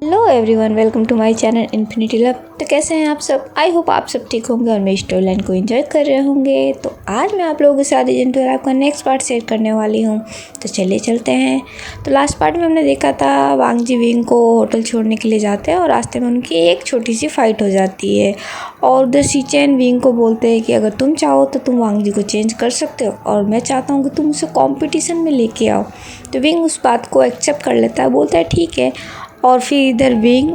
Hello everyone, welcome to my channel Infinity Love. तो कैसे हैं आप सब? आई होप आप सब ठीक होंगे और मेरी स्टोरी लाइन को एंजॉय कर रहे होंगे। तो आज मैं आप लोगों के साथ एजेंट वगैरह का नेक्स्ट पार्ट शेयर करने वाली हूँ। तो चलिए चलते हैं। तो लास्ट पार्ट में हमने देखा था वांग जी विंग को होटल छोड़ने के लिए जाते हैं और रास्ते में उनकी एक छोटी सी फाइट हो जाती है। और उधर शीचेन विंग को बोलते हैं कि अगर तुम चाहो तो तुम वांग जी को चेंज कर सकते हो और मैं चाहता हूँ कि तुम उसे कॉम्पिटिशन में लेके आओ। तो विंग उस बात को एक्सेप्ट कर लेता है, बोलता है ठीक है। और फिर इधर विंग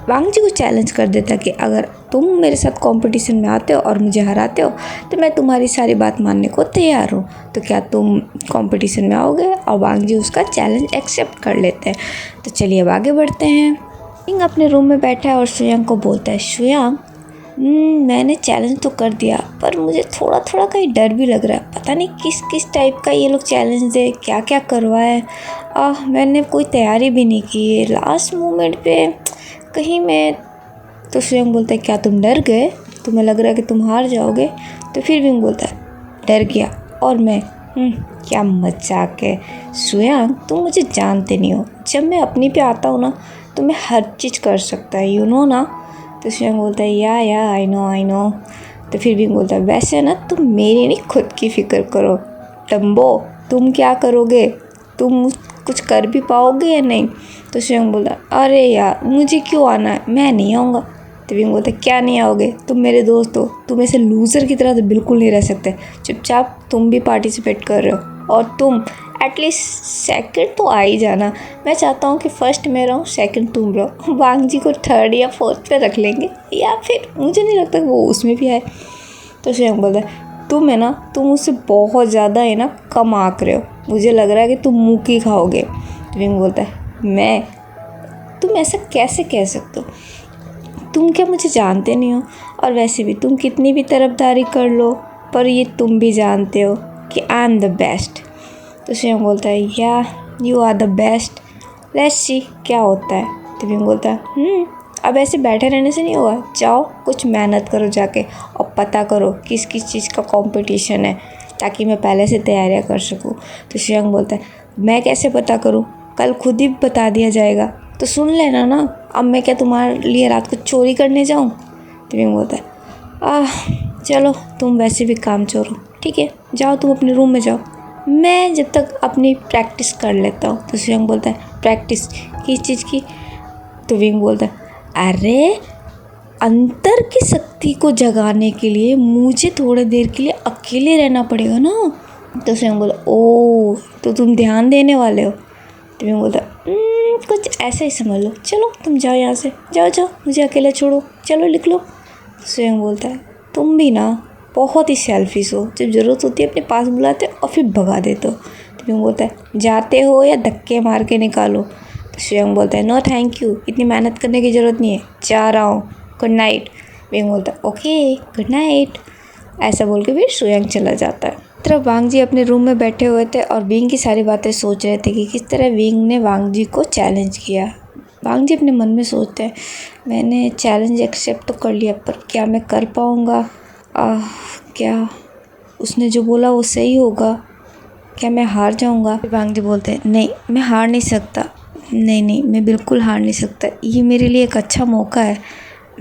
वांग जी को चैलेंज कर देता कि अगर तुम मेरे साथ कंपटीशन में आते हो और मुझे हराते हो तो मैं तुम्हारी सारी बात मानने को तैयार हूँ। तो क्या तुम कंपटीशन में आओगे? और वांग जी उसका चैलेंज एक्सेप्ट कर लेते हैं। तो चलिए अब आगे बढ़ते हैं। विंग अपने रूम में बैठा है और सुयांग को बोलता है, सुयांग मैंने चैलेंज तो कर दिया पर मुझे थोड़ा थोड़ा कहीं डर भी लग रहा है। पता नहीं किस किस टाइप का ये लोग चैलेंज दे, क्या क्या करवाए। मैंने कोई तैयारी भी नहीं की है, लास्ट मोमेंट पे कहीं मैं। तो स्वयं बोलता है, क्या तुम डर गए? तुम्हें लग रहा है कि तुम हार जाओगे? तो फिर भी बोलता है, डर गया और मैं क्या मजाक है स्वयं, तुम मुझे जानते नहीं हो। जब मैं अपनी पे आता हूँ ना तो मैं हर चीज़ कर सकता है, यू नो ना। तो स्वयं बोलता है, या आई नो। तो फिर भी बोलता है, वैसे ना तुम मेरी नहीं खुद की फिक्र करो टम्बो, तुम क्या करोगे? तुम कुछ कर भी पाओगे या नहीं? तो स्वयं बोलता, अरे यार मुझे क्यों आना है, मैं नहीं आऊँगा। तो विंग बोलता, क्या नहीं आओगे? तुम मेरे दोस्त हो, तुम ऐसे लूज़र की तरह तो बिल्कुल नहीं रह सकते। चुपचाप तुम भी पार्टिसिपेट कर रहे हो और तुम एटलीस्ट सेकंड तो आ ही जाना। मैं चाहता हूँ कि फर्स्ट मैं रहूँ, सेकंड तुम रहो। वांग जी को थर्ड या फोर्थ पे रख लेंगे या फिर मुझे नहीं लगता वो उसमें भी आए। तो स्वयं बोलता है, तुम है ना, तुम मुझसे बहुत ज़्यादा है ना कम आँक रहे हो, मुझे लग रहा है कि तुम मुँह की खाओगे। तो विंग बोलता है, मैं? तुम ऐसा कैसे कह सकते हो? तुम क्या मुझे जानते नहीं हो? और वैसे भी तुम कितनी भी तरफदारी कर लो पर ये तुम भी जानते हो कि आई एम द बेस्ट। तो स्वयं बोलता है, या you are the best, let's see क्या होता है। तो विंग बोलता है, अब ऐसे बैठे रहने से नहीं होगा, जाओ कुछ मेहनत करो जाके और पता करो किस किस चीज़ का कंपटीशन है ताकि मैं पहले से तैयारियां कर सकूं। तो स्वयं बोलता है, मैं कैसे पता करूं, कल खुद ही बता दिया जाएगा, तो सुन लेना ना। अब मैं क्या तुम्हारे लिए रात को चोरी करने जाऊं? तो विंग बोलता है, चलो तुम वैसे भी काम चोर हो, ठीक है जाओ तुम अपने रूम में जाओ, मैं जब तक अपनी प्रैक्टिस कर लेता हूँ। तो स्वयं बोलता है, प्रैक्टिस किस चीज़ की? तो विंग बोलता है, अरे अंतर की शक्ति को जगाने के लिए मुझे थोड़ी देर के लिए अकेले रहना पड़ेगा ना। तो स्वयं बोला, ओ तो तुम ध्यान देने वाले हो? तो विंग बोलता, कुछ ऐसे ही समझ लो, चलो तुम जाओ यहाँ से, जाओ मुझे अकेला छोड़ो, चलो लिख लो। स्वयं बोलता है, तुम भी ना बहुत ही सेल्फिश हो, जब ज़रूरत होती है अपने पास बुलाते हो और फिर भगा देते हो। तो विंग बोलता है, जाते हो या धक्के मार के निकालो? तो स्वयं बोलता है, नो थैंक यू, इतनी मेहनत करने की ज़रूरत नहीं है, जा रहा हूँ, गुड नाइट। विंग बोलता है, ओके गुड नाइट। ऐसा बोल के फिर स्वयं चला जाता है। तरफ वांग जी अपने रूम में बैठे हुए थे और विंग की सारी बातें सोच रहे थे कि किस तरह विंग ने वांग जी को चैलेंज किया। वांग जी अपने मन में सोचते हैं, मैंने चैलेंज एक्सेप्ट तो कर लिया पर क्या मैं कर पाऊँगा? क्या उसने जो बोला वो सही होगा? क्या मैं हार जाऊँगा? वांग जी बोलते हैं, नहीं मैं हार नहीं सकता, नहीं मैं बिल्कुल हार नहीं सकता, ये मेरे लिए एक अच्छा मौका है,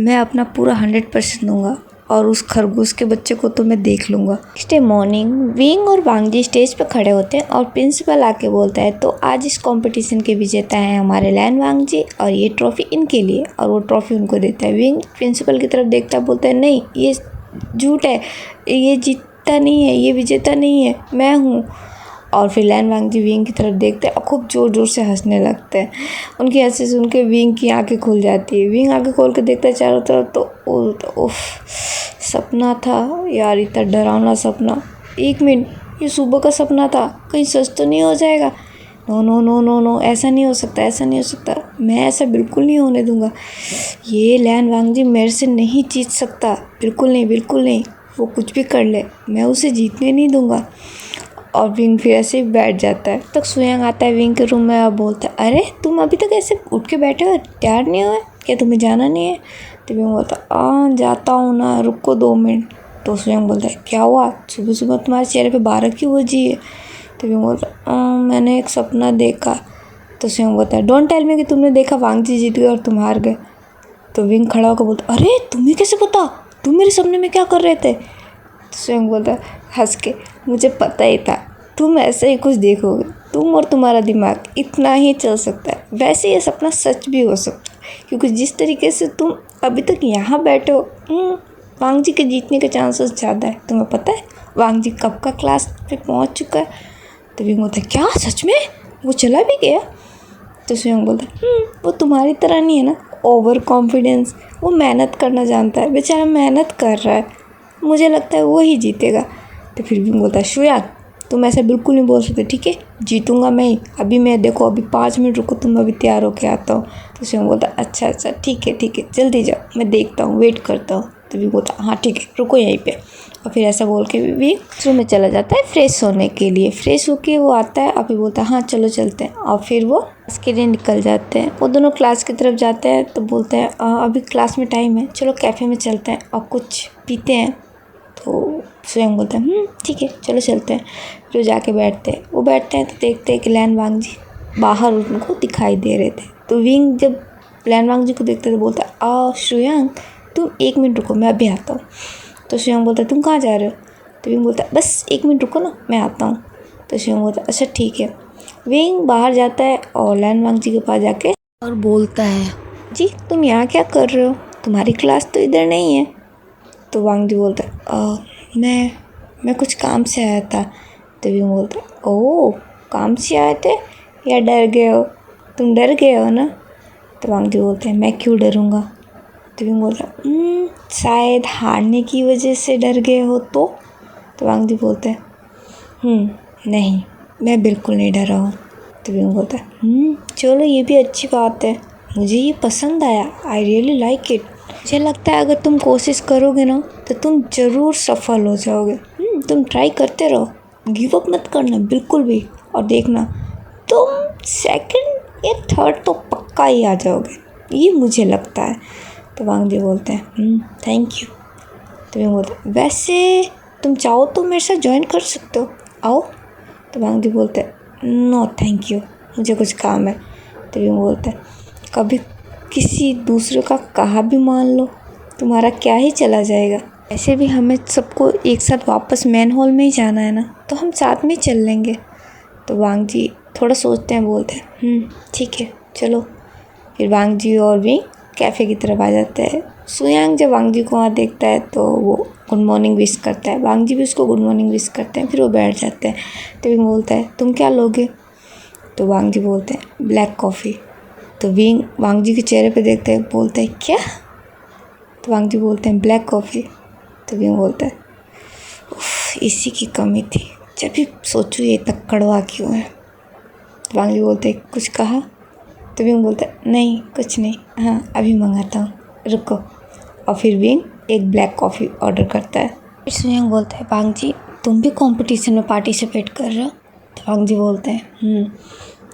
मैं अपना पूरा 100% दूंगा और उस खरगोश के बच्चे को तो मैं देख लूँगा। नेक्स्ट डे मॉर्निंग विंग और वांग जी स्टेज पर खड़े होते हैं और प्रिंसिपल आके बोलता है, तो आज इस कंपटीशन के विजेता हैं हमारे लैन वांग जी और ये ट्रॉफी इनके लिए, और वो ट्रॉफी उनको देता है। विंग प्रिंसिपल की तरफ देखता है, बोलता है, नहीं ये झूठ है, ये जीतता नहीं है, ये विजेता नहीं है, मैं हूँ। और फिर लैन वांग जी विंग की तरफ देखते हैं और खूब ज़ोर ज़ोर से हंसने लगते हैं। उनकी हंसी सुन के विंग की आंखें खुल जाती है। विंग आंखें खोल के देखता है चारों तरफ, तो उफ, सपना था यार, इतना डरावना सपना। 1 मिनट, ये सुबह का सपना था, कहीं सच तो नहीं हो जाएगा? No no no no no, ऐसा नहीं हो सकता, ऐसा नहीं हो सकता, मैं ऐसा बिल्कुल नहीं होने दूंगा। ये लैन वांग जी मेरे से नहीं जीत सकता, बिल्कुल नहीं बिल्कुल नहीं, वो कुछ भी कर ले मैं उसे जीतने नहीं दूंगा। और विंग फिर ऐसे ही बैठ जाता है। तक सुयांग आता है विंग के रूम में और बोलता है, अरे तुम अभी तक ऐसे उठ के बैठे हो, तैयार नहीं हुए क्या, तुम्हें जाना नहीं है? तो विंग बोलता है, जाता हूँ ना, रुको 2 मिनट। तो सुयांग बोलता है, क्या हुआ, सुबह सुबह तुम्हारे चेहरे पे 12 क्यों बजी है? तो विंग बोलता है, मैंने एक सपना देखा, तो स्वयं बोलता है डोंट टेल मी कि तुमने देखा वांग जी जीत गए और तुम हार गए। तो विंग खड़ा होकर बोलता अरे तुम्हें कैसे पता, तुम मेरे सपने में क्या कर रहे थे। तो स्वयं बोलता हंस के मुझे पता ही था तुम ऐसे ही कुछ देखोगे, तुम और तुम्हारा दिमाग इतना ही चल सकता है। वैसे ये सपना सच भी हो सकता है क्योंकि जिस तरीके से तुम अभी तक यहाँ बैठे हो वांग जी के जीतने के चांसेस ज़्यादा है। तुम्हें पता है वांग जी कब का क्लास पे पहुँच चुका है। तो विंग बोलता है क्या सच में, वो चला भी गया। तो स्वयं बोलता वो तुम्हारी तरह नहीं है ना ओवर कॉन्फिडेंस, वो मेहनत करना जानता है, बेचारा मेहनत कर रहा है, मुझे लगता है वो ही जीतेगा। तो फिर भी बोलता है श्रेयांक तुम ऐसा बिल्कुल नहीं बोल सकते, ठीक है जीतूंगा मैं ही, अभी मैं देखो अभी 5 मिनट रुको, तुम अभी तैयार होके आता हूँ। तो स्वयं बोलता अच्छा ठीक है जल्दी जाओ, मैं देखता हूँ वेट करता हूँ। तो भी बोलता हाँ ठीक है रुको यहीं पे। और फिर ऐसा बोल के भी रूम में चला जाता है फ्रेश होने के लिए। फ्रेश होके वो आता है, अभी बोलता है हाँ चलो चलते हैं। और फिर वो क्लास के लिए निकल जाते हैं। वो दोनों क्लास की तरफ जाते हैं तो बोलते हैं अभी क्लास में टाइम है, चलो कैफ़े में चलते हैं और कुछ पीते हैं। तो स्वयं बोलता है ठीक है चलो चलते हैं। फिर वो जाके बैठते हैं। वो बैठते हैं तो देखते हैं कि लैन वांग जी बाहर उनको दिखाई दे रहे थे। तो विंग जब लैन वांग जी को देखते तो बोलता है श्रेयांक तुम 1 मिनट रुको मैं अभी आता हूँ। तो स्वयं बोलता है तुम कहाँ जा रहे हो। तो विंग बोलता है बस 1 मिनट रुको ना मैं आता हूँ। तो स्वयं बोलता है अच्छा ठीक है। विंग बाहर जाता है और लैन वांग जी के पास जाके और बोलता है जी तुम यहाँ क्या कर रहे हो, तुम्हारी क्लास तो इधर नहीं है। तो वांग जी बोलता है मैं कुछ काम से आया था। तो विंग बोलता है ओह काम से आए थे या डर गए हो, तुम डर गए हो ना। तो वांग जी बोलते हैं मैं क्यों डरूँगा। तो विंग बोलता है शायद हारने की वजह से डर गए हो तो। वांग जी बोलते हैं नहीं मैं बिल्कुल नहीं डरा हूँ। तो विंग बोलता है चलो ये भी अच्छी बात है, मुझे ये पसंद आया, आई रियली लाइक इट। मुझे लगता है अगर तुम कोशिश करोगे ना तो तुम ज़रूर सफल हो जाओगे। तुम ट्राई करते रहो, गिव अप मत करना बिल्कुल भी, और देखना तुम 2nd या 3rd तो पक्का ही आ जाओगे, ये मुझे लगता है। तो वांग जी बोलते हैं थैंक यू। तो विंग बोलते हैं वैसे तुम चाहो तो मेरे साथ ज्वाइन कर सकते हो, आओ। तो वांग जी बोलते हैं नो थैंक यू मुझे कुछ काम है। तो विंग बोलते हैं कभी किसी दूसरे का कहा भी मान लो तुम्हारा क्या ही चला जाएगा, ऐसे भी हमें सबको एक साथ वापस मेन हॉल में ही जाना है ना, तो हम साथ में चल लेंगे। तो वांग जी थोड़ा सोचते हैं, बोलते हैं ठीक है चलो। फिर वांग जी और विंग कैफ़े की तरफ आ जाते हैं। सुयांग जब वांग जी को वहाँ देखता है तो वो गुड मॉर्निंग विश करता है, वांग जी भी उसको गुड मॉर्निंग विश करते हैं। फिर वो बैठ जाते हैं। तो विंग बोलता है तुम क्या लोगे। तो वांग जी बोलते हैं ब्लैक कॉफ़ी। तो विंग वांग जी के चेहरे पे देखते हैं, बोलते हैं क्या। तो वांग जी बोलते हैं ब्लैक कॉफ़ी। तो विंग बोलता है इसी की कमी थी, जब भी सोचूं ये तक कड़वा क्यों है। तो वांग जी बोलते हैं कुछ कहा। तो विंग बोलता है नहीं कुछ नहीं, हाँ अभी मंगाता हूँ रुको। और फिर विंग एक ब्लैक कॉफ़ी ऑर्डर करता है। फिर सुयांग बोलता है वांग जी तुम भी कंपटीशन में पार्टिसिपेट कर रहे हो। तो वांग जी बोलते हैं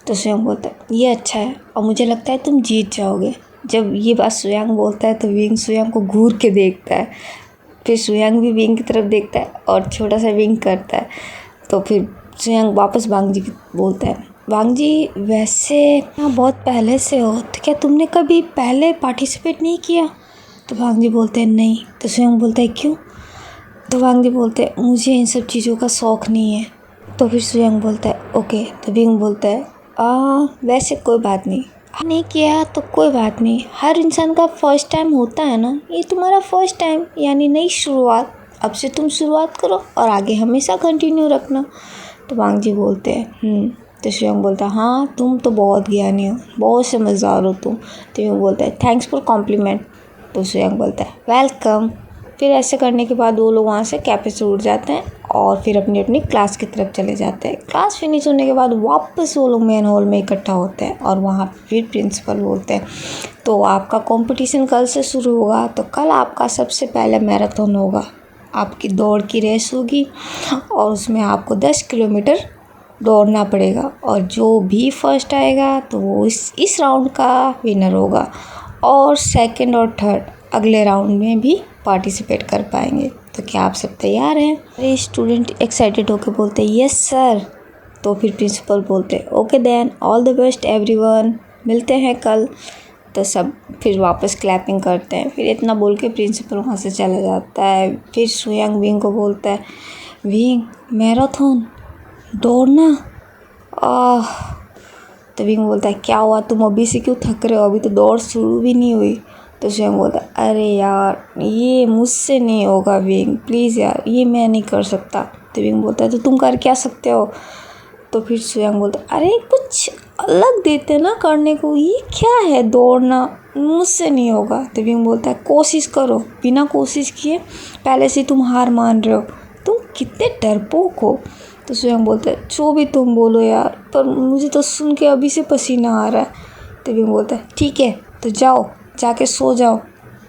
तो सुयांग बोलता है ये अच्छा है और मुझे लगता है तुम जीत जाओगे। जब ये बात सुयांग बोलता है तो विंग सुयांग को घूर के देखता है। फिर सुयांग भी विंग की तरफ देखता है और छोटा सा विंग करता है। तो फिर सुयांग वापस वांग जी बोलता है वांग जी वैसे यहाँ बहुत पहले से हो तो क्या तुमने कभी पहले पार्टिसिपेट नहीं किया। तो वांग जी बोलते हैं नहीं। तो सुयांग बोलता है क्यों। तो वांग जी बोलते हैं मुझे इन सब चीज़ों का शौक़ नहीं है। तो फिर सुयांग बोलता है ओके। तो विंग बोलता है वैसे कोई बात नहीं किया तो कोई बात नहीं, हर इंसान का फर्स्ट टाइम होता है ना, ये तुम्हारा फर्स्ट टाइम यानी नई शुरुआत, अब से तुम शुरुआत करो और आगे हमेशा कंटिन्यू रखना। तो वांग जी बोलते हैं तो सुयांग बोलता है हाँ तुम तो बहुत ज्ञानी हो, बहुत समझदार हो तुम। तो विंग बोलता है थैंक्स फॉर कॉम्प्लीमेंट। तो सुयांग बोलता है वेलकम। फिर ऐसे करने के बाद वो लोग वहाँ से कैफ़े से उठ जाते हैं और फिर अपनी अपनी क्लास की तरफ चले जाते हैं। क्लास फिनिश होने के बाद वापस वो लोग मेन हॉल में इकट्ठा होते हैं और वहाँ फिर प्रिंसिपल बोलते हैं तो आपका कंपटीशन कल से शुरू होगा, तो कल आपका सबसे पहले मैराथन होगा, आपकी दौड़ की रेस होगी और उसमें आपको 10 किलोमीटर दौड़ना पड़ेगा और जो भी फर्स्ट आएगा तो वो इस राउंड का विनर होगा और 2nd और 3rd अगले राउंड में भी पार्टिसिपेट कर पाएंगे। तो क्या आप सब तैयार हैं। अरे स्टूडेंट एक्साइटेड होकर बोलते हैं यस सर। तो फिर प्रिंसिपल बोलते okay then all the best everyone, मिलते हैं कल। तो सब फिर वापस क्लैपिंग करते हैं। फिर इतना बोल के प्रिंसिपल वहाँ से चला जाता है। फिर सुयांग विंग को बोलता है विंग मैराथन दौड़ना। तो विंग बोलता है क्या हुआ, तुम अभी से क्यों थक रहे हो, अभी तो दौड़ शुरू भी नहीं हुई। तो सुयांग बोलता है अरे यार ये मुझसे नहीं होगा विंग, प्लीज़ यार ये मैं नहीं कर सकता। तो विंग बोलता है तो तुम कर क्या सकते हो। तो फिर सुयांग बोलता है अरे कुछ अलग देते ना करने को, ये क्या है दौड़ना, मुझसे नहीं होगा। तो विंग बोलता है कोशिश करो, बिना कोशिश किए पहले से तुम हार मान रहे हो, तुम कितने डरपोक हो। तो सुयांग बोलता है जो भी तुम बोलो यार, पर मुझे तो सुन के अभी से पसीना आ रहा है। तो विंग बोलता है ठीक है तो जाओ, जाके सो जाओ,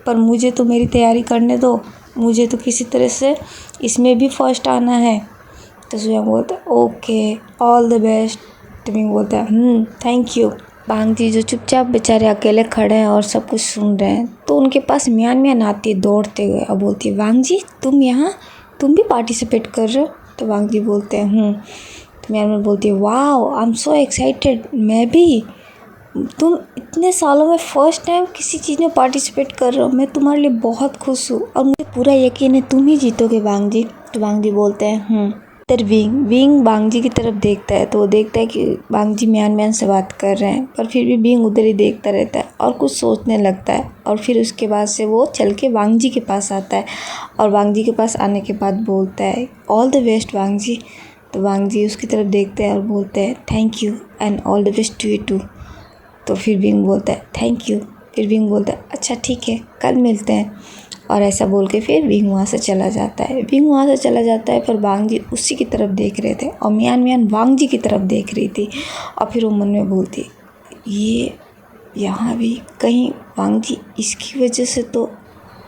पर मुझे तो मेरी तैयारी करने दो, मुझे तो किसी तरह से इसमें भी फर्स्ट आना है। तो सुयांग बोलता है ओके ऑल द बेस्ट। तो विंग बोलता है थैंक यू। बांग जी जो चुपचाप बेचारे अकेले खड़े हैं और सब कुछ सुन रहे हैं, तो उनके पास म्यान म्यान आती है दौड़ते हुए और बोलती है वांग जी तुम यहाँ, तुम भी पार्टिसिपेट कर रहे हो। तो वांग जी बोलते हैं तो म्यान म्यान बोलती है wow I am so excited, मैं भी, तुम इतने सालों में फर्स्ट टाइम किसी चीज़ में पार्टिसिपेट कर रहे हो, मैं तुम्हारे लिए बहुत खुश हूँ और मुझे पूरा यकीन है तुम ही जीतोगे वांग जी। तो वांग जी बोलते हैं इधर विंग बांग जी की तरफ देखता है, तो वो देखता है कि बांग जी म्यान म्यान से बात कर रहे हैं, पर फिर भी विंग उधर ही देखता रहता है और कुछ सोचने लगता है। और फिर उसके बाद से वो चल के वांग जी के पास आता है और वांग जी के पास आने के बाद बोलता है ऑल द बेस्ट वांग जी। तो वांग जी उसकी तरफ देखते हैं और बोलते हैं thank you and all the best to you too. तो फिर विंग बोलता है थैंक यू। फिर विंग बोलता है अच्छा ठीक है कल मिलते हैं। और ऐसा बोल के फिर विंग वहाँ से चला जाता है। पर वांग जी उसी की तरफ देख रहे थे और म्यान म्यान वांग जी की तरफ देख रही थी। और फिर वो मन में बोलती ये यहाँ भी कहीं वांग जी इसकी वजह से, तो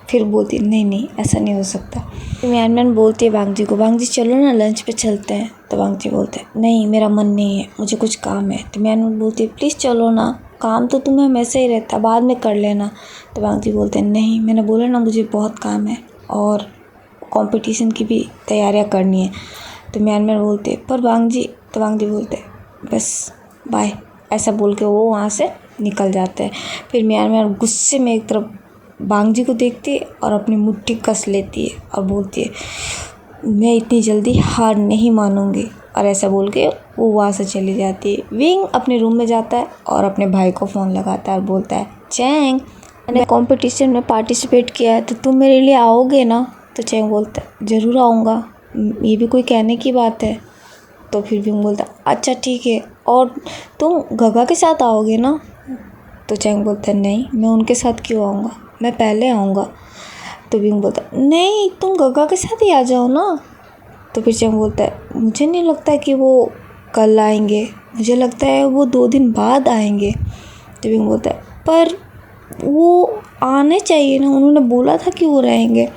फिर बोलती नहीं ऐसा नहीं हो सकता। म्यान म्यान बोलती है वांग जी को वांग जी चलो ना लंच पे चलते हैं। तो वांग जी बोलते हैं नहीं मेरा मन नहीं है, मुझे कुछ काम है। तो म्यान म्यान बोलती है प्लीज़ चलो ना, काम तो तुम्हें हमेशा ही रहता, बाद में कर लेना। तो वांग जी बोलते हैं नहीं मैंने बोला ना मुझे बहुत काम है और कंपटीशन की भी तैयारियां करनी है। तो म्यान म्यान बोलते पर वांग जी, तो वांग जी बोलते बस बाय, ऐसा बोल के वो वहाँ से निकल जाते हैं। फिर म्यान म्यान गुस्से में एक तरफ वांग जी को देखती है और अपनी मुट्ठी कस लेती है और बोलती है मैं इतनी जल्दी हार नहीं मानूंगी। और ऐसा बोल के वो वहाँ से चली जाती है। विंग अपने रूम में जाता है और अपने भाई को फ़ोन लगाता है और बोलता है चैंग मैंने कंपटीशन में पार्टिसिपेट किया है तो तुम मेरे लिए आओगे ना। तो चैंग बोलता है ज़रूर आऊँगा, ये भी कोई कहने की बात है। तो फिर विंग बोलता अच्छा ठीक है, और तुम गगा के साथ आओगे ना। तो चैंग बोलता है नहीं मैं उनके साथ क्यों आऊँगा, मैं पहले आऊँगा। तो विंग बोलता नहीं तुम गगा के साथ ही आ जाओ ना। तो फिर चैंग बोलता है मुझे नहीं लगता कि वो कल आएंगे, मुझे लगता है वो 2 दिन बाद आएंगे। तो विंग बोलता है पर वो आने चाहिए ना, उन्होंने बोला था कि वो रहेंगे।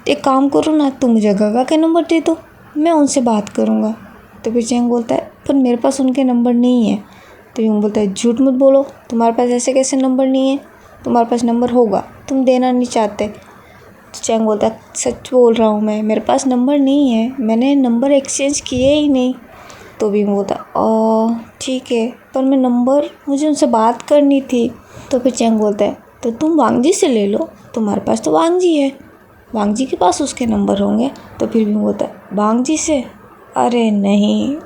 एक काम करो ना तुम मुझे गगा के नंबर दे दो, मैं उनसे बात करूँगा। तो फिर चैंग बोलता है पर मेरे पास उनके नंबर नहीं है। तो विंग बोलता है झूठ मत बोलो, तुम्हारे पास ऐसे कैसे नंबर नहीं है, तुम्हारे पास नंबर होगा, तुम देना नहीं चाहते। तो चैंग बोलता है सच बोल रहा हूँ मैं, मेरे पास नंबर नहीं है, मैंने नंबर एक्सचेंज किए ही नहीं। तो विंग बोलता ठीक है पर मैं नंबर, मुझे उनसे बात करनी थी। तो फिर चैंग बोलता है तो तुम वांग जी से ले लो, तुम्हारे पास तो वांग जी है, वांग जी के पास उसके नंबर होंगे। तो फिर विंग बोलता है वांग जी से, अरे नहीं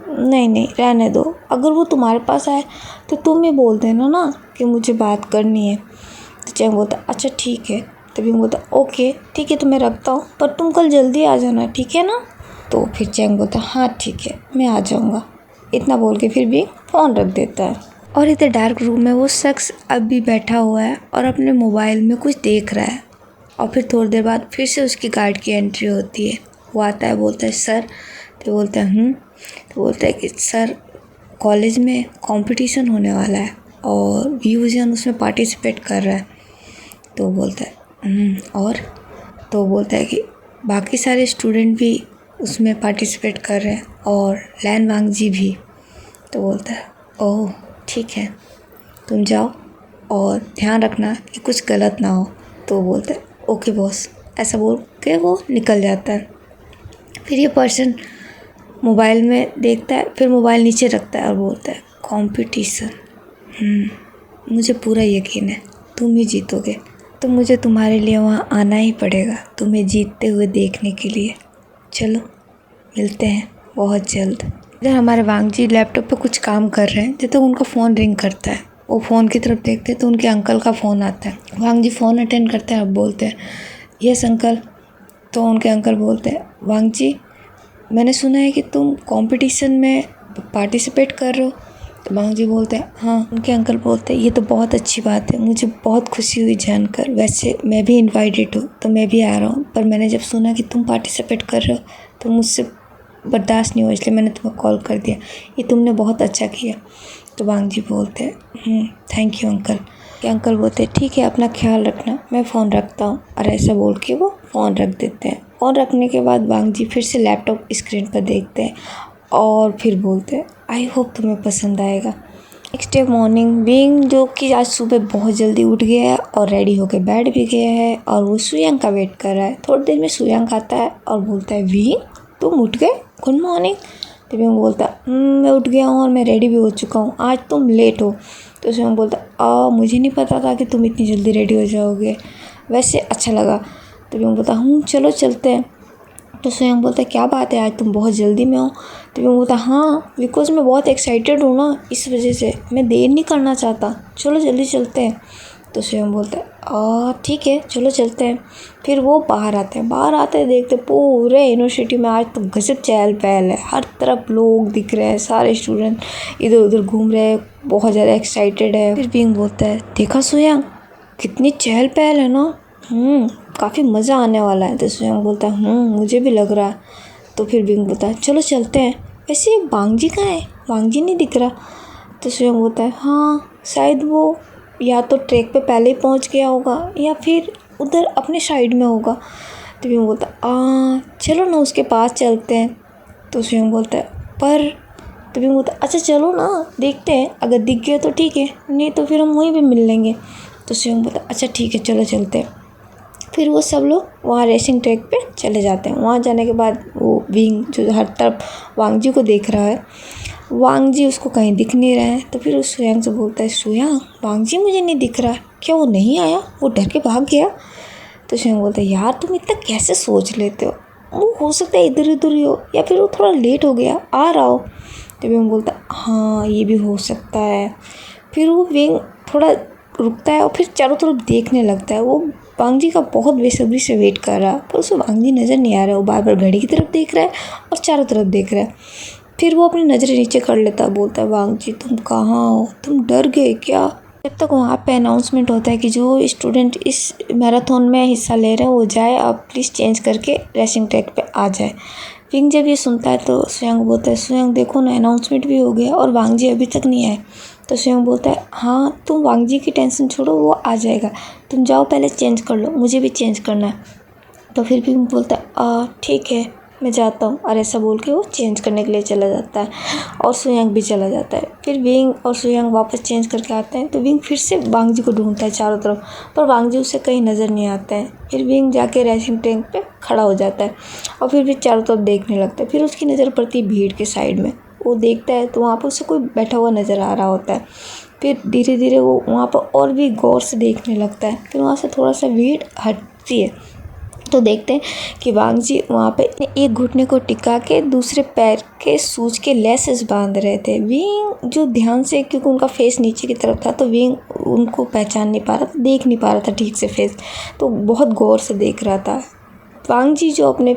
रहने दो, अगर वो तुम्हारे पास आए तो तुम ही बोल देना ना कि मुझे बात करनी है। तो चैंग बोलता अच्छा ठीक है। तो विंग बोलता ओके ठीक है तो मैं रखता हूँ, पर तुम कल जल्दी आ जाना ठीक है ना। तो फिर चैंग बोलता हाँ ठीक है मैं आ जाऊँगा। इतना बोल के फिर भी फ़ोन रख देता है। और इधर डार्क रूम में वो शख्स अभी बैठा हुआ है और अपने मोबाइल में कुछ देख रहा है। और फिर थोड़ी देर बाद फिर से उसकी गार्ड की एंट्री होती है। वो आता है बोलता है सर। तो बोलता है तो बोलता है कि सर कॉलेज में कंपटीशन होने वाला है और व्यूजन उसमें पार्टिसिपेट कर रहा है। तो बोलता है और, तो बोलता है कि बाकी सारे स्टूडेंट भी उसमें पार्टिसिपेट कर रहे हैं और लैन वांग जी भी। तो बोलता है ओह ठीक है तुम जाओ और ध्यान रखना कि कुछ गलत ना हो। तो बोलता है ओके बॉस, ऐसा बोल के वो निकल जाता है। फिर ये पर्सन मोबाइल में देखता है, फिर मोबाइल नीचे रखता है और बोलता है कंपटीशन। मुझे पूरा यकीन है तुम ही जीतोगे, तो मुझे तुम्हारे लिए वहाँ आना ही पड़ेगा, तुम्हें जीतते हुए देखने के लिए। चलो मिलते हैं बहुत जल्द। इधर हमारे वांग जी लैपटॉप पे कुछ काम कर रहे हैं, जब तक उनका फ़ोन रिंग करता है। वो फ़ोन की तरफ देखते हैं तो उनके अंकल का फ़ोन आता है। वांग जी फ़ोन अटेंड करते हैं और बोलते हैं यस अंकल। तो उनके अंकल बोलते हैं वांग जी, मैंने सुना है कि तुम कंपटीशन में पार्टिसिपेट कर रहे हो। तो वांग जी बोलते हैं हाँ। उनके अंकल बोलते हैं ये तो बहुत अच्छी बात है, मुझे बहुत खुशी हुई जानकर। वैसे मैं भी इनवाइटेड हूँ तो मैं भी आ रहा हूँ, पर मैंने जब सुना कि तुम पार्टिसिपेट कर रहे हो तो मुझसे बर्दाश्त नहीं हुआ, इसलिए मैंने तुम्हें कॉल कर दिया। ये तुमने बहुत अच्छा किया। तो वांग जी बोलते हैं थैंक यू अंकल। कि अंकल बोलते हैं ठीक है, अपना ख्याल रखना, मैं फ़ोन रखता हूँ। और ऐसा बोल के वो फ़ोन रख देते हैं। फ़ोन रखने के बाद वांग जी फिर से लैपटॉप स्क्रीन पर देखते हैं और फिर बोलते हैं आई होप तुम्हें पसंद आएगा। नेक्स्ट डे मॉर्निंग विंग, जो कि आज सुबह बहुत जल्दी उठ गया है और रेडी होकर बैठ भी गया है और वो सुयांग का वेट कर रहा है। थोड़ी देर में सुयांग आता है और बोलता है विंग तुम उठ गए, गुड मॉर्निंग। तो विंग बोलता है मैं उठ गया हूँ और मैं रेडी भी हो चुका हूँ, आज तुम लेट हो। तो सुयांग बोलता मुझे नहीं पता था कि तुम इतनी जल्दी रेडी हो जाओगे, वैसे अच्छा लगा। तो विंग बोलता चलो चलते हैं। तो सुयांग बोलता है क्या बात है, आज तुम बहुत जल्दी में हो। तो विंग बोलता हाँ बिकॉज मैं बहुत एक्साइटेड हूँ ना, इस वजह से मैं देर नहीं करना चाहता, चलो जल्दी चलते हैं। तो सुयांग बोलता है ठीक है चलो चलते हैं। फिर वो बाहर आते हैं, बाहर आते हैं देखते पूरे यूनिवर्सिटी में आज तो गजब चहल पहल है, हर तरफ लोग दिख रहे हैं, सारे स्टूडेंट इधर उधर घूम रहे हैं, बहुत ज़्यादा एक्साइटेड है। फिर विंग बोलता है देखा सुयांग कितनी चहल पहल है ना, काफ़ी मज़ा आने वाला है। तो सुयांग बोलता है मुझे भी लग रहा है। तो फिर विंग बोलता है चलो चलते हैं। वैसे वांग जी कहाँ है, वांग जी नहीं दिख रहा। तो सुयांग बोलता है हाँ शायद वो या तो ट्रैक पे पहले ही पहुंच गया होगा या फिर उधर अपने साइड में होगा। तो विंग बोलता है चलो ना उसके पास चलते हैं। तो सुयांग बोलता है पर। तो विंग बोलता है अच्छा चलो ना देखते हैं, अगर दिख गया तो ठीक है, नहीं तो फिर हम वहीं पे मिल लेंगे। तो सुयांग बोलता है अच्छा ठीक है चलो चलते हैं। फिर वो सब लोग वहाँ रेसिंग ट्रैक पे चले जाते हैं। वहाँ जाने के बाद वो विंग जो हर तरफ वांग जी को देख रहा है, वांग जी उसको कहीं दिख नहीं रहे हैं। तो फिर उस सुयांग से बोलता है सुयांग वांग जी मुझे नहीं दिख रहा, क्या वो नहीं आया, वो डर के भाग गया। तो सुयांग बोलता है यार तुम इतना कैसे सोच लेते हो, वो हो सकता है इधर उधर ही हो या फिर वो थोड़ा लेट हो गया, आ रहा हो। तो विंग बोलता है हाँ ये भी हो सकता है। फिर वो विंग थोड़ा रुकता है और फिर चारों तरफ देखने लगता है। वो वांग जी का बहुत बेसब्री से वेट कर रहा है, पर उसे वांग जी नज़र नहीं आ रहा है। वो बार बार घड़ी की तरफ देख रहा है और चारों तरफ देख रहा है। फिर वो अपनी नज़रें नीचे कर लेता है, बोलता है वांग जी तुम कहाँ हो, तुम डर गए क्या। जब तक वहाँ पे अनाउंसमेंट होता है कि जो स्टूडेंट इस मैराथन में हिस्सा ले रहे हैं वो जाए, आप प्लीज़ चेंज करके रेसिंग ट्रैक पे आ जाए। विंग जब ये सुनता है तो सुयांग बोलता है सुयांग देखो ना अनाउंसमेंट भी हो गया और वांग जी अभी तक नहीं आए। तो सुयांग बोलता है हाँ तुम वांग जी की टेंशन छोड़ो, वो आ जाएगा, तुम जाओ पहले चेंज कर लो, मुझे भी चेंज करना है। तो फिर विंग बोलता है ठीक है मैं जाता हूँ, और ऐसा बोल के वो चेंज करने के लिए चला जाता है और सुयांग भी चला जाता है। फिर विंग और सुयांग वापस चेंज करके आते हैं। तो विंग फिर से वांग जी को ढूंढता है चारों तरफ, पर वांग जी उसे कहीं नज़र नहीं आता है। फिर विंग जाके रेसिंग ट्रैक पे खड़ा हो जाता है और फिर भी चारों तरफ देखने लगता है। फिर उसकी नज़र पड़ती है भीड़ के साइड में, वो देखता है तो वहाँ पर उसे कोई बैठा हुआ नज़र आ रहा होता है। फिर धीरे धीरे वो वहाँ पर और भी गौर से देखने लगता है। फिर वहाँ से थोड़ा सा भीड़ हटती है तो देखते हैं कि वांग जी वहाँ पे एक घुटने को टिका के दूसरे पैर के सूज के लेसेस बांध रहे थे। विंग जो ध्यान से, क्योंकि उनका फेस नीचे की तरफ था तो विंग उनको पहचान नहीं पा रहा था, देख नहीं पा रहा था ठीक से फेस, तो बहुत गौर से देख रहा था। वांग जी जो अपने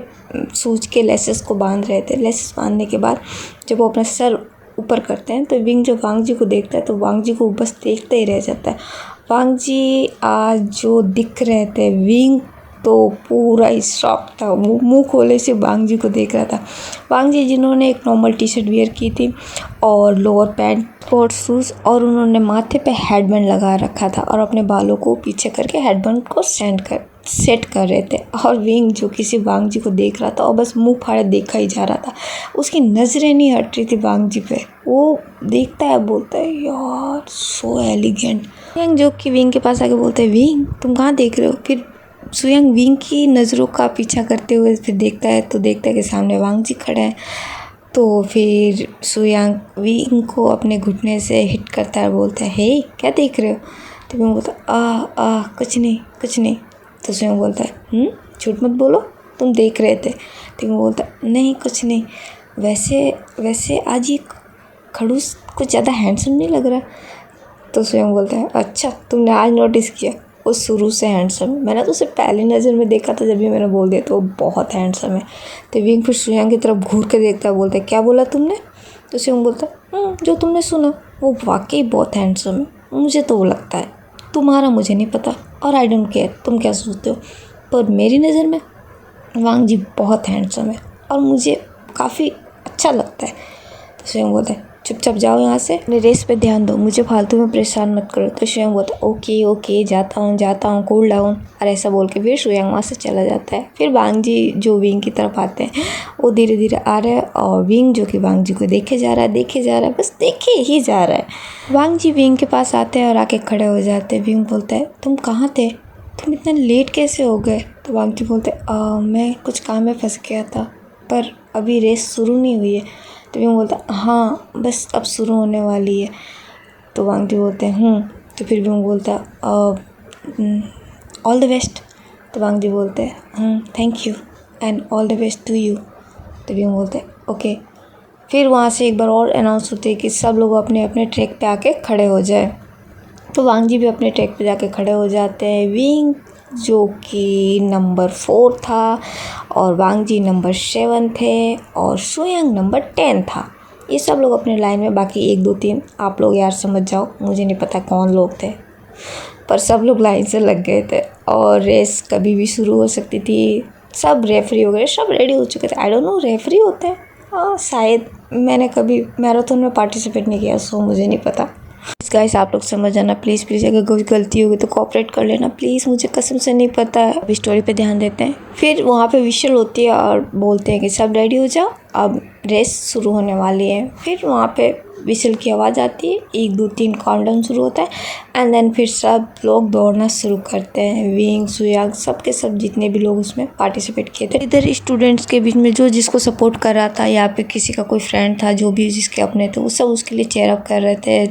सूज के लेसेस को बांध रहे थे, लेसेस बांधने के बाद जब वो अपना सर ऊपर करते हैं तो विंग जब वांग जी को देखता है तो वांग जी को बस देखते ही रह जाता है। वांग जी आज जो दिख रहे थे, विंग तो पूरा ही शॉक था, वो मुंह खोले से वांग जी को देख रहा था। वांग जी जिन्होंने एक नॉर्मल टी शर्ट वियर की थी और लोअर पैंट, स्पोर्ट्स शूज़, और उन्होंने माथे पे हेडबैंड लगा रखा था और अपने बालों को पीछे करके हेडबैंड को सेट कर रहे थे। और विंग जो किसी वांग जी को देख रहा था और बस मुंह फाड़े देखा ही जा रहा था, उसकी नज़रें नहीं हट रही थी वांग जी पे। वो देखता है, बोलता है यार सो एलिगेंट। विंग जो कि विंग के पास आके बोलता है विंग तुम कहाँ देख रहे हो। फिर सुयांग विंग की नज़रों का पीछा करते हुए फिर देखता है तो देखता है कि सामने वांग जी खड़े हैं। तो फिर सुयांग विंग को अपने घुटने से हिट करता है और बोलता है, हे क्या देख रहे हो? तो विंग बोलता है, कुछ नहीं कुछ नहीं। तो सुयांग बोलता है, झूठ मत बोलो, तुम देख रहे थे। तो विंग बोलता है, नहीं कुछ नहीं, वैसे आज ये खड़ूस कुछ ज़्यादा हैंडसम नहीं लग रहा। तो स्वयं बोलता है, अच्छा तुमने आज नोटिस किया? वो शुरू से हैंडसम है, मैंने तो उसे पहली नज़र में देखा था, जब भी मैंने बोल दिया तो वो बहुत हैंडसम है। तो विंग फिर सुयांग की तरफ घूर के देखता है, बोलता है, क्या बोला तुमने? तो स्वयं बोलता है, जो तुमने सुना वो वाकई बहुत हैंडसम है, मुझे तो वो लगता है। तुम्हारा मुझे नहीं पता और आई डोंट केयर तुम क्या सोचते हो, पर मेरी नज़र में वांग जी बहुत हैंडसम है और मुझे काफ़ी अच्छा लगता है। तो स्वयं बोलता है, चुपचाप जाओ यहाँ से, अपनी रेस पे ध्यान दो, मुझे फालतू में परेशान मत करो। तो स्वयं बोलता है, ओके जाता हूँ कूल डाउन, और ऐसा बोल के फिर स्वयं वहाँ से चला जाता है। फिर वांग जी जो विंग की तरफ आते हैं, वो धीरे धीरे आ रहे हैं और विंग जो कि वांग जी को देखे जा रहा है, बस देखे ही जा रहा है। वांग जी विंग के पास आते हैं और आके खड़े हो जाते हैं। विंग बोलता है, तुम कहाँ थे? तुम इतना लेट कैसे हो गए? तो वांग जी बोलते हैं, मैं कुछ काम में फंस गया था, पर अभी रेस शुरू नहीं हुई है। तो विंग बोलता है, हाँ बस अब शुरू होने वाली है। तो वांग जी बोलते हैं, तो फिर विंग बोलता है, ऑल द बेस्ट। तो वांग जी बोलते हैं, thank you and all the best to you. तो विंग बोलते हैं, ओके। फिर वहाँ से एक बार और अनाउंस होते हैं कि सब लोग अपने अपने ट्रैक पे आके खड़े हो जाए। तो वांग जी भी अपने ट्रैक पे जाके खड़े हो जाते हैं। विंग जो कि नंबर 4 था और वांग जी नंबर 7 थे और सुयांग नंबर 10 था। ये सब लोग अपने लाइन में, बाकी 1 2 3 आप लोग यार समझ जाओ, मुझे नहीं पता कौन लोग थे, पर सब लोग लाइन से लग गए थे और रेस कभी भी शुरू हो सकती थी। सब रेफरी वगैरह सब रेडी हो चुके थे। आई डोंट नो रेफरी होते हैं, शायद, मैंने कभी मैराथन में पार्टिसिपेट नहीं किया, सो मुझे नहीं पता। गाइस आप लोग समझ जाना प्लीज़, अगर कोई गलती होगी तो कोऑपरेट कर लेना प्लीज़, मुझे कसम से नहीं पता है। अभी स्टोरी पे ध्यान देते हैं। फिर वहाँ पे विशल होती है और बोलते हैं कि सब रेडी हो जाओ, अब रेस शुरू होने वाली है। फिर वहाँ पे विशल की आवाज़ आती है, 1 2 3 काउंटडाउन शुरू होता है एंड देन फिर सब लोग दौड़ना शुरू करते हैं। विंग सुयांग सब के सब जितने भी लोग उसमें पार्टिसिपेट किए थे। इधर स्टूडेंट्स के बीच में जो जिसको सपोर्ट कर रहा था या फिर किसी का कोई फ्रेंड था, जो भी जिसके अपने थे, वो सब उसके लिए चेयर अप कर रहे थे।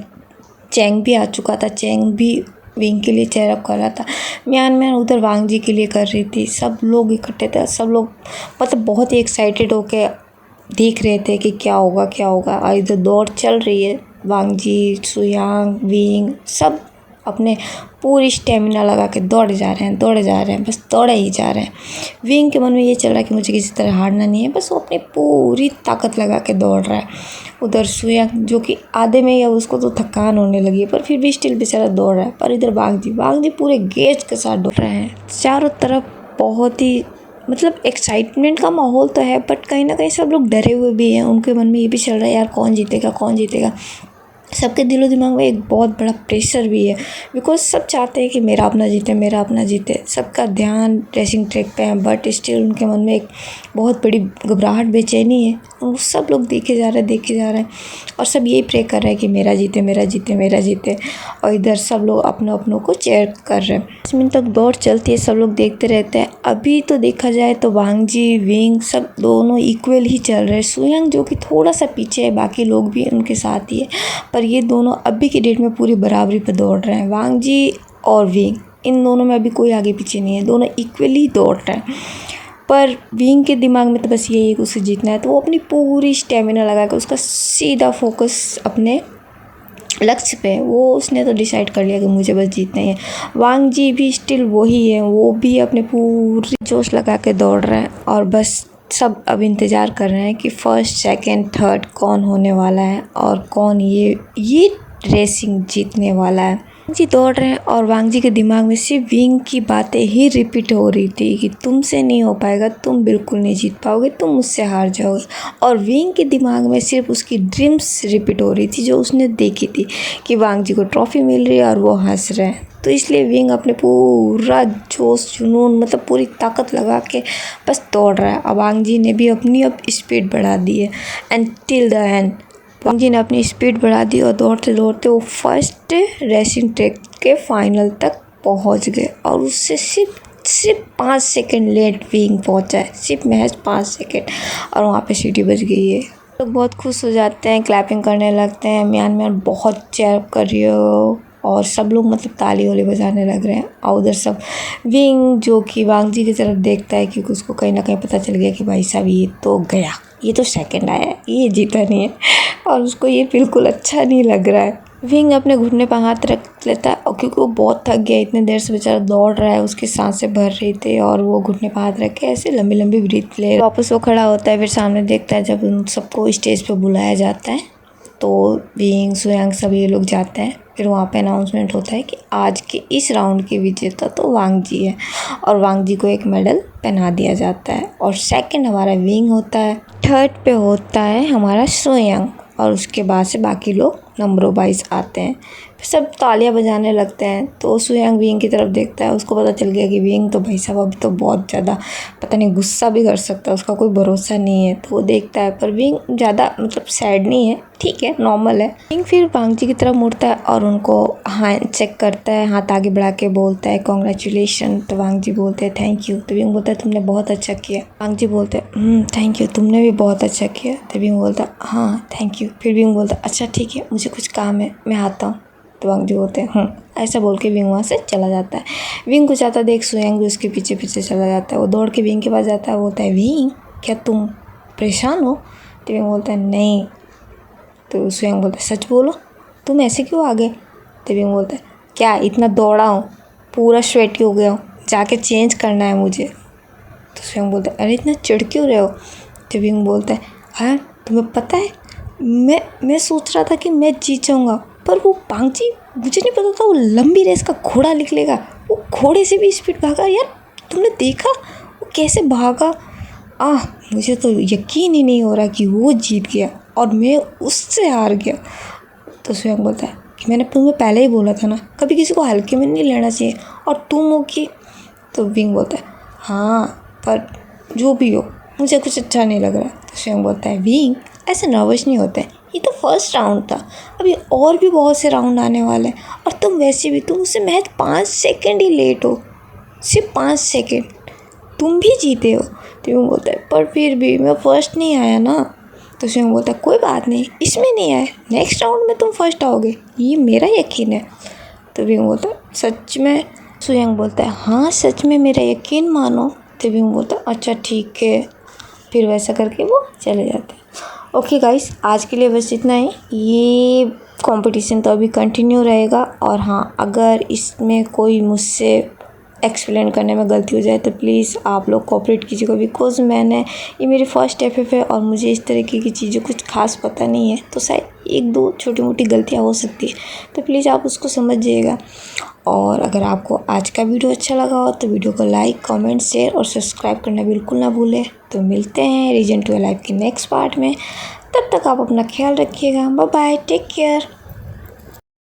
चैंग भी आ चुका था, चैंग भी विंग के लिए चेयर अप कर रहा था। म्यान उधर वांग जी के लिए कर रही थी। सब लोग इकट्ठे थे, सब लोग मतलब बहुत ही एक्साइटेड होके देख रहे थे कि क्या होगा। और इधर दौड़ चल रही है। वांग जी, सुयांग, विंग सब अपने पूरी स्टेमिना लगा के दौड़े जा रहे हैं, बस दौड़े ही जा रहे हैं। विंग के मन में ये चल रहा है कि मुझे किसी तरह हारना नहीं है, बस वो अपनी पूरी ताकत लगा के दौड़ रहा है। उधर सुयांग जो कि आधे में ही, अब उसको तो थकान होने लगी है, पर फिर भी स्टिल बेचारा दौड़ रहा है। पर इधर वांग जी पूरे गेज के साथ दौड़ रहे हैं। चारों तरफ बहुत ही मतलब एक्साइटमेंट का माहौल तो है, बट कहीं ना कहीं सब लोग डरे हुए भी हैं। उनके मन में ये भी चल रहा है, यार कौन जीतेगा। सबके दिलो दिमाग में एक बहुत बड़ा प्रेशर भी है, बिकॉज सब चाहते हैं कि मेरा अपना जीते। सबका ध्यान रेसिंग ट्रैक पे है, बट स्टिल उनके मन में एक बहुत बड़ी घबराहट, बेचैनी है। और सब लोग देखे जा रहे हैं और सब यही प्रे कर रहे हैं कि मेरा जीते। और इधर सब लोग अपनों को चेयर कर रहे हैं। 10 मिनट तक दौड़ चलती है, सब लोग देखते रहते हैं। अभी तो देखा जाए तो वांग जी, विंग सब दोनों इक्वल ही चल रहे हैं। सुयांग जो कि थोड़ा सा पीछे है, बाकी लोग भी उनके साथ ही है, पर ये दोनों अभी की डेट में पूरी बराबरी पर दौड़ रहे हैं। वांग जी और विंग, इन दोनों में अभी कोई आगे पीछे नहीं है, दोनों इक्वली दौड़ रहे हैं। पर विंग के दिमाग में तो बस यही है कि उसे जीतना है, तो वो अपनी पूरी स्टेमिना लगा कर, उसका सीधा फोकस अपने लक्ष्य पे, वो उसने तो डिसाइड कर लिया कि मुझे बस जीतना ही है। वांग जी भी स्टिल वही है, वो भी अपने पूरी जोश लगा के दौड़ रहे हैं और बस सब अब इंतज़ार कर रहे हैं कि फर्स्ट, सेकंड, थर्ड कौन होने वाला है और कौन ये रेसिंग जीतने वाला है। वांग जी दौड़ रहे हैं और वांग जी के दिमाग में सिर्फ विंग की बातें ही रिपीट हो रही थी कि तुमसे नहीं हो पाएगा, तुम बिल्कुल नहीं जीत पाओगे, तुम मुझसे हार जाओगे। और विंग के दिमाग में सिर्फ उसकी ड्रीम्स रिपीट हो रही थी, जो उसने देखी थी कि वांग जी को ट्रॉफी मिल रही है और वो हंस रहे हैं। तो इसलिए विंग अपने पूरा जोश जुनून मतलब पूरी ताकत लगा के बस दौड़ रहा है। अब वांग जी ने भी अपनी स्पीड बढ़ा दी है एंड टिल द एंड वांग जी ने अपनी स्पीड बढ़ा दी और दौड़ते दौड़ते वो फर्स्ट रेसिंग ट्रैक के फाइनल तक पहुंच गए और उससे सिर्फ 5 सेकंड लेट विंग पहुंचा है, सिर्फ महज 5 सेकंड, और वहाँ पे सीटी बज गई है। लोग बहुत खुश हो जाते हैं, क्लैपिंग करने लगते हैं, म्यान म्यान बहुत चेयर कर रही हो, और सब लोग मतलब ताली वाली बजाने लग रहे हैं। और उधर सब विंग जो कि वांग जी की तरफ देखता है, क्योंकि उसको कहीं ना कहीं पता चल गया कि भाई साहब ये तो गया, ये तो सेकंड आया है, ये जीता नहीं है, और उसको ये बिल्कुल अच्छा नहीं लग रहा है। विंग अपने घुटने पर हाथ रख लेता है, और क्योंकि वो बहुत थक गया, इतने देर से बेचारा दौड़ रहा है, उसकी सांसें भर रही थी, और वो घुटने पर हाथ रख के ऐसे लंबी लंबी ब्रीथ ले वापस वो खड़ा होता है। फिर सामने देखता है जब उन सबको स्टेज पे बुलाया जाता है, तो विंग सुयांग सब ये लोग जाते हैं। फिर वहाँ पे अनाउंसमेंट होता है कि आज के इस राउंड के विजेता तो वांग जी है, और वांग जी को एक मेडल पहना दिया जाता है। और सेकंड हमारा विंग होता है, थर्ड पे होता है हमारा सुयांग, और उसके बाद से बाकी लोग नंबरों वाइज आते हैं। फिर सब तालियां बजाने लगते हैं, तो सुयांग विंग की तरफ देखता है, उसको पता चल गया कि विंग तो भाई साहब अभी तो बहुत ज़्यादा पता नहीं गुस्सा भी कर सकता है, उसका कोई भरोसा नहीं है। तो वो देखता है, पर विंग ज़्यादा मतलब सैड नहीं है, ठीक है, नॉर्मल है। विंग फिर वांग जी की तरफ मुड़ता है और उनको हाथ चेक करता है, हाथ आगे बढ़ा के बोलता है कॉन्ग्रेचुलेशन। तो वांग जी बोलते हैं थैंक यू। तो विंग बोलता है तुमने बहुत अच्छा किया। वांग जी बोलते हैं थैंक यू, तुमने भी बहुत अच्छा किया। तो विंग बोलता है हाँ थैंक यू। फिर विंग बोलता है अच्छा ठीक है, मुझे कुछ काम है, मैं आता हूँ। तो वांग जी बोलते हैं ऐसा बोल के विंग वहाँ से चला जाता है। विंग को जाता देख सुयांग भी उसके पीछे पीछे चला जाता है। वो दौड़ के विंग के पास जाता है, बोलता है विंग क्या तुम परेशान हो? तो विंग बोलता है नहीं। तो सुयांग बोलता है सच बोलो, तुम ऐसे क्यों आ गए? तो विंग बोलता है क्या इतना दौड़ा हूँ, पूरा स्वेटी हो गया हूँ, जाके चेंज करना है मुझे। तो सुयांग बोलता है अरे इतना चिढ़ क्यों रहे हो? तो विंग बोलता है हाँ तुम्हें पता है मैं सोच रहा था कि मैं जीत जाऊँगा, पर वो वांग जी मुझे नहीं पता था वो लंबी रेस का घोड़ा निकलेगा, वो घोड़े से भी स्पीड भागा। यार तुमने देखा वो कैसे भागा? मुझे तो यकीन ही नहीं हो रहा कि वो जीत गया और मैं उससे हार गया। तो स्वयं बोलता है कि मैंने तुम्हें पहले ही बोला था ना, कभी किसी को हल्के में नहीं लेना चाहिए, और तुम हो कि। तो विंग बोलता है हाँ पर जो भी हो मुझे कुछ अच्छा नहीं लग रहा। तो स्वयं बोलता है विंग ऐसे नर्वस नहीं होते, ये तो फर्स्ट राउंड था, अभी और भी बहुत से राउंड आने वाले हैं, और तुम वैसे भी तुम उससे महज 5 सेकंड ही लेट हो, सिर्फ 5 सेकंड, तुम भी जीते हो। तो विंग बोलता है पर फिर भी मैं फर्स्ट नहीं आया ना। तो स्वयं बोलता है कोई बात नहीं, इसमें नहीं आए, नेक्स्ट राउंड में तुम फर्स्ट आओगे, ये मेरा यकीन है। तो विंग बोलता है सच में? स्वयं बोलता है हाँ सच में, मेरा यकीन मानो। तो विंग बोलता है अच्छा ठीक है। फिर वैसा करके वो चले जाते हैं। ओके गाइस, आज के लिए बस इतना ही। ये कंपटीशन तो अभी कंटिन्यू रहेगा, और हाँ अगर इसमें कोई मुझसे एक्सप्लेन करने में गलती हो जाए तो प्लीज़ आप लोग कोऑपरेट कीजिएगा, बिकॉज ये मेरी फर्स्ट एफ है और मुझे इस तरीके की चीज़ें कुछ खास पता नहीं है, तो शायद 1-2 छोटी मोटी गलतियाँ हो सकती है, तो प्लीज़ आप उसको समझिएगा। और अगर आपको आज का वीडियो अच्छा लगा हो तो वीडियो को लाइक, कमेंट, शेयर और सब्सक्राइब करना बिल्कुल ना भूलें। तो मिलते हैं रीजन 12 लाइव के नेक्स्ट पार्ट में, तब तक आप अपना ख्याल रखिएगा। Bye bye, take care.